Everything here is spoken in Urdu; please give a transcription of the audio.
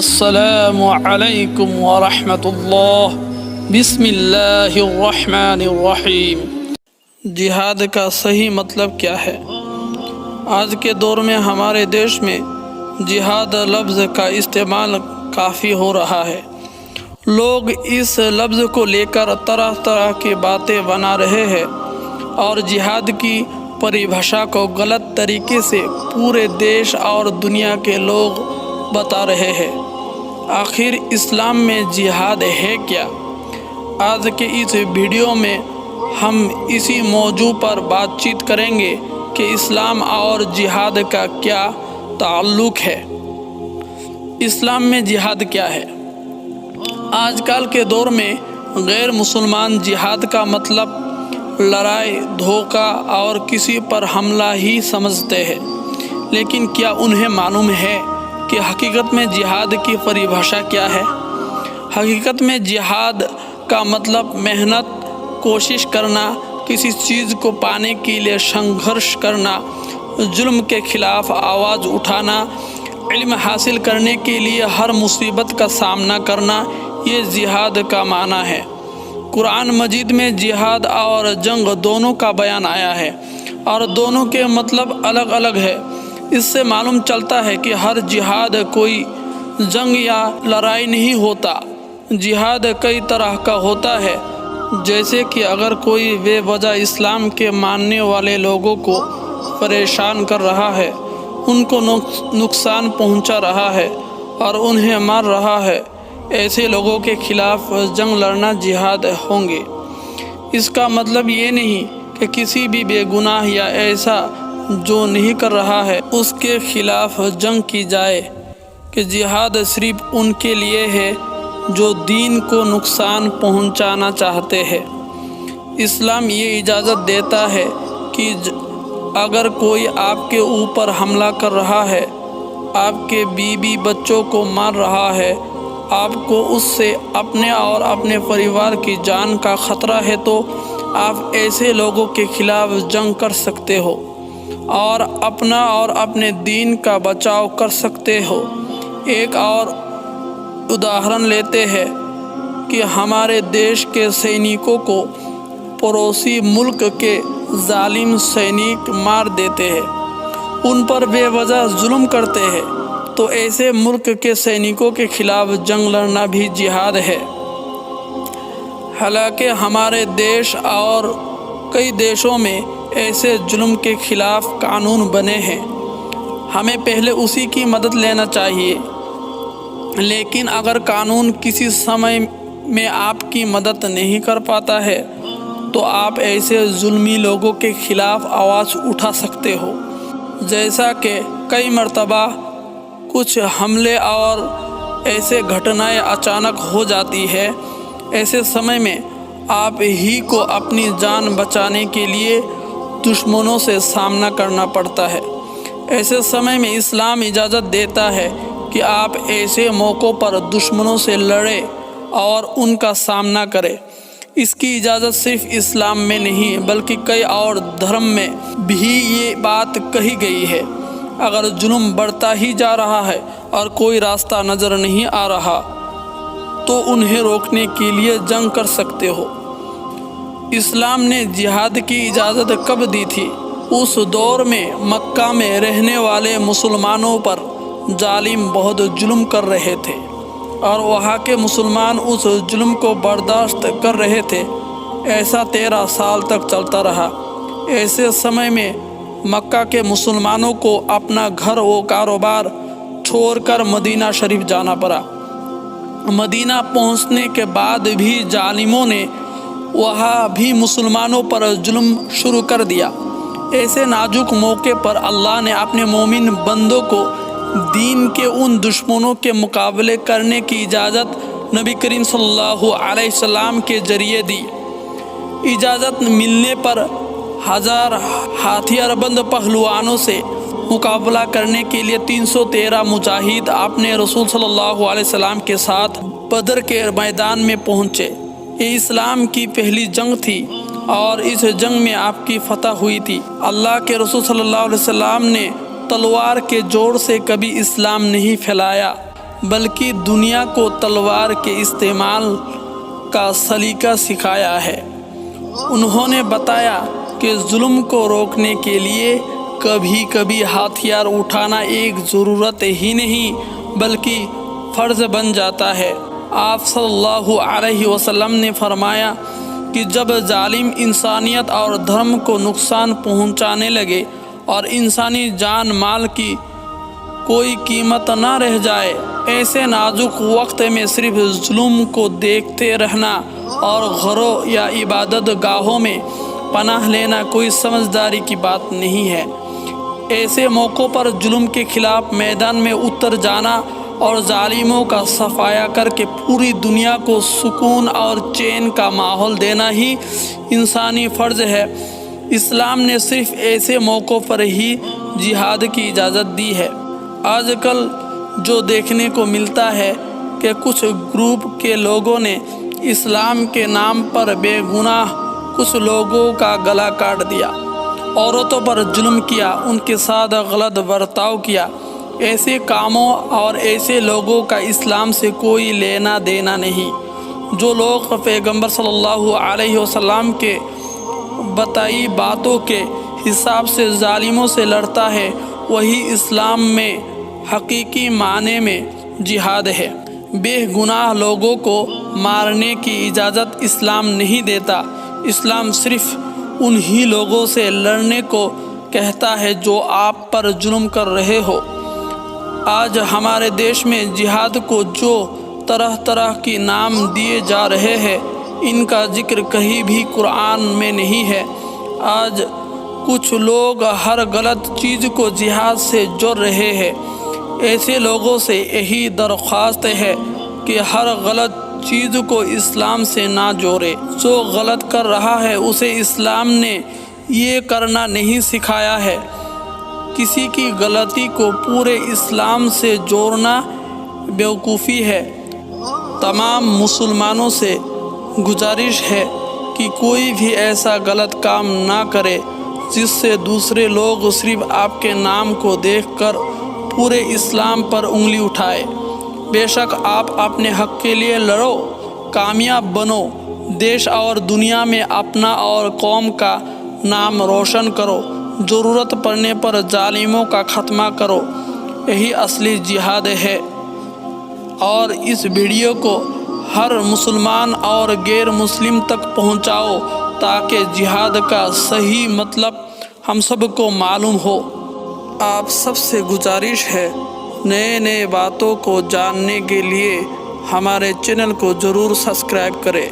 السلام علیکم ورحمۃ اللہ۔ بسم اللہ الرحمن الرحیم۔ جہاد کا صحیح مطلب کیا ہے؟ آج کے دور میں ہمارے دیش میں جہاد لفظ کا استعمال کافی ہو رہا ہے۔ لوگ اس لفظ کو لے کر طرح طرح کی باتیں بنا رہے ہیں اور جہاد کی پریبھاشا کو غلط طریقے سے پورے دیش اور دنیا کے لوگ بتا رہے ہیں۔ آخر اسلام میں جہاد ہے کیا؟ آج کے اس ویڈیو میں ہم اسی موضوع پر بات چیت کریں گے کہ اسلام اور جہاد کا کیا تعلق ہے۔ اسلام میں جہاد کیا ہے؟ آج کل کے دور میں غیر مسلمان جہاد کا مطلب لڑائی، دھوکہ اور کسی پر حملہ ہی سمجھتے ہیں، لیکن کیا انہیں معلوم ہے کہ حقیقت میں جہاد کی پریبھاشا کیا ہے؟ حقیقت میں جہاد کا مطلب محنت، کوشش کرنا، کسی چیز کو پانے کے لیے سنگھرش کرنا، ظلم کے خلاف آواز اٹھانا، علم حاصل کرنے کے لیے ہر مصیبت کا سامنا کرنا، یہ جہاد کا معنی ہے۔ قرآن مجید میں جہاد اور جنگ دونوں کا بیان آیا ہے اور دونوں کے مطلب الگ الگ ہے۔ اس سے معلوم چلتا ہے کہ ہر جہاد کوئی جنگ یا لڑائی نہیں ہوتا۔ جہاد کئی طرح کا ہوتا ہے، جیسے کہ اگر کوئی بے وجہ اسلام کے ماننے والے لوگوں کو پریشان کر رہا ہے، ان کو نقصان پہنچا رہا ہے اور انہیں مار رہا ہے، ایسے لوگوں کے خلاف جنگ لڑنا جہاد ہوں گے۔ اس کا مطلب یہ نہیں کہ کسی بھی بے گناہ یا ایسا جو نہیں کر رہا ہے اس کے خلاف جنگ کی جائے، کہ جہاد صرف ان کے لیے ہے جو دین کو نقصان پہنچانا چاہتے ہیں۔ اسلام یہ اجازت دیتا ہے کہ اگر کوئی آپ کے اوپر حملہ کر رہا ہے، آپ کے بیوی بچوں کو مار رہا ہے، آپ کو اس سے اپنے اور اپنے پریوار کی جان کا خطرہ ہے، تو آپ ایسے لوگوں کے خلاف جنگ کر سکتے ہو اور اپنا اور اپنے دین کا بچاؤ کر سکتے ہو۔ ایک اور اداہرن لیتے ہیں کہ ہمارے دیش کے سینیکوں کو پڑوسی ملک کے ظالم سینک مار دیتے ہیں، ان پر بے وجہ ظلم کرتے ہیں، تو ایسے ملک کے سینیکوں کے خلاف جنگ لڑنا بھی جہاد ہے۔ حالانکہ ہمارے دیش اور کئی دیشوں میں ایسے ظلم کے خلاف قانون بنے ہیں، ہمیں پہلے اسی کی مدد لینا چاہیے۔ لیکن اگر قانون کسی سمے میں آپ کی مدد نہیں کر پاتا ہے تو آپ ایسے ظلمی لوگوں کے خلاف آواز اٹھا سکتے ہو۔ جیسا کہ کئی مرتبہ کچھ حملے اور ایسے گھٹنائیں اچانک ہو جاتی ہے، ایسے سمے میں آپ ہی کو اپنی جان بچانے کے لیے دشمنوں سے سامنا کرنا پڑتا ہے۔ ایسے سمے میں اسلام اجازت دیتا ہے کہ آپ ایسے موقعوں پر دشمنوں سے لڑیں اور ان کا سامنا کریں۔ اس کی اجازت صرف اسلام میں نہیں بلکہ کئی اور دھرم میں بھی یہ بات کہی گئی ہے۔ اگر ظلم بڑھتا ہی جا رہا ہے اور کوئی راستہ نظر نہیں آ رہا تو انہیں روکنے کے لیے جنگ کر سکتے ہو۔ اسلام نے جہاد کی اجازت کب دی تھی؟ اس دور میں مکہ میں رہنے والے مسلمانوں پر ظالم بہت ظلم کر رہے تھے اور وہاں کے مسلمان اس ظلم کو برداشت کر رہے تھے۔ ایسا 13 سال تک چلتا رہا۔ ایسے سمے میں مکہ کے مسلمانوں کو اپنا گھر و کاروبار چھوڑ کر مدینہ شریف جانا پڑا۔ مدینہ پہنچنے کے بعد بھی ظالموں نے وہاں بھی مسلمانوں پر ظلم شروع کر دیا۔ ایسے نازک موقع پر اللہ نے اپنے مومن بندوں کو دین کے ان دشمنوں کے مقابلے کرنے کی اجازت نبی کریم صلی اللہ علیہ وسلم کے ذریعے دی۔ اجازت ملنے پر ہزار ہتھیار بند پہلوانوں سے مقابلہ کرنے کے لیے 313 مجاہد اپنے رسول صلی اللہ علیہ وسلم کے ساتھ بدر کے میدان میں پہنچے۔ یہ اسلام کی پہلی جنگ تھی اور اس جنگ میں آپ کی فتح ہوئی تھی۔ اللہ کے رسول صلی اللہ علیہ وسلم نے تلوار کے زور سے کبھی اسلام نہیں پھیلایا، بلکہ دنیا کو تلوار کے استعمال کا سلیقہ سکھایا ہے۔ انہوں نے بتایا کہ ظلم کو روکنے کے لیے کبھی کبھی ہتھیار اٹھانا ایک ضرورت ہی نہیں بلکہ فرض بن جاتا ہے۔ آپ صلی اللہ علیہ وسلم نے فرمایا کہ جب ظالم انسانیت اور دھرم کو نقصان پہنچانے لگے اور انسانی جان مال کی کوئی قیمت نہ رہ جائے، ایسے نازک وقت میں صرف ظلم کو دیکھتے رہنا اور گھروں یا عبادت گاہوں میں پناہ لینا کوئی سمجھداری کی بات نہیں ہے۔ ایسے موقعوں پر ظلم کے خلاف میدان میں اتر جانا اور ظالموں کا صفایا کر کے پوری دنیا کو سکون اور چین کا ماحول دینا ہی انسانی فرض ہے۔ اسلام نے صرف ایسے موقعوں پر ہی جہاد کی اجازت دی ہے۔ آج کل جو دیکھنے کو ملتا ہے کہ کچھ گروپ کے لوگوں نے اسلام کے نام پر بے گناہ کچھ لوگوں کا گلا کاٹ دیا، عورتوں پر ظلم کیا، ان کے ساتھ غلط برتاؤ کیا۔ ایسے کاموں اور ایسے لوگوں کا اسلام سے کوئی لینا دینا نہیں۔ جو لوگ پیغمبر صلی اللہ علیہ وسلم کے بتائی باتوں کے حساب سے ظالموں سے لڑتا ہے، وہی اسلام میں حقیقی معنی میں جہاد ہے۔ بے گناہ لوگوں کو مارنے کی اجازت اسلام نہیں دیتا۔ اسلام صرف انہی لوگوں سے لڑنے کو کہتا ہے جو آپ پر ظلم کر رہے ہو۔ آج ہمارے دیش میں جہاد کو جو طرح طرح کے نام دیے جا رہے ہیں، ان کا ذکر کہیں بھی قرآن میں نہیں ہے۔ آج کچھ لوگ ہر غلط چیز کو جہاد سے جوڑ رہے ہیں۔ ایسے لوگوں سے یہی درخواست ہے کہ ہر غلط چیز کو اسلام سے نہ جوڑے۔ جو غلط کر رہا ہے اسے اسلام نے یہ کرنا نہیں سکھایا ہے۔ کسی کی غلطی کو پورے اسلام سے جوڑنا بیوقوفی ہے۔ تمام مسلمانوں سے گزارش ہے کہ کوئی بھی ایسا غلط کام نہ کرے جس سے دوسرے لوگ صرف آپ کے نام کو دیکھ کر پورے اسلام پر انگلی اٹھائے۔ بے شک آپ اپنے حق کے لیے لڑو، کامیاب بنو، دیش اور دنیا میں اپنا اور قوم کا نام روشن کرو، ضرورت پڑنے پر ظالموں کا خاتمہ کرو، یہی اصلی جہاد ہے۔ اور اس ویڈیو کو ہر مسلمان اور غیر مسلم تک پہنچاؤ تاکہ جہاد کا صحیح مطلب ہم سب کو معلوم ہو۔ آپ سب سے گزارش ہے نئے باتوں کو جاننے کے لیے ہمارے چینل کو ضرور سبسکرائب کریں۔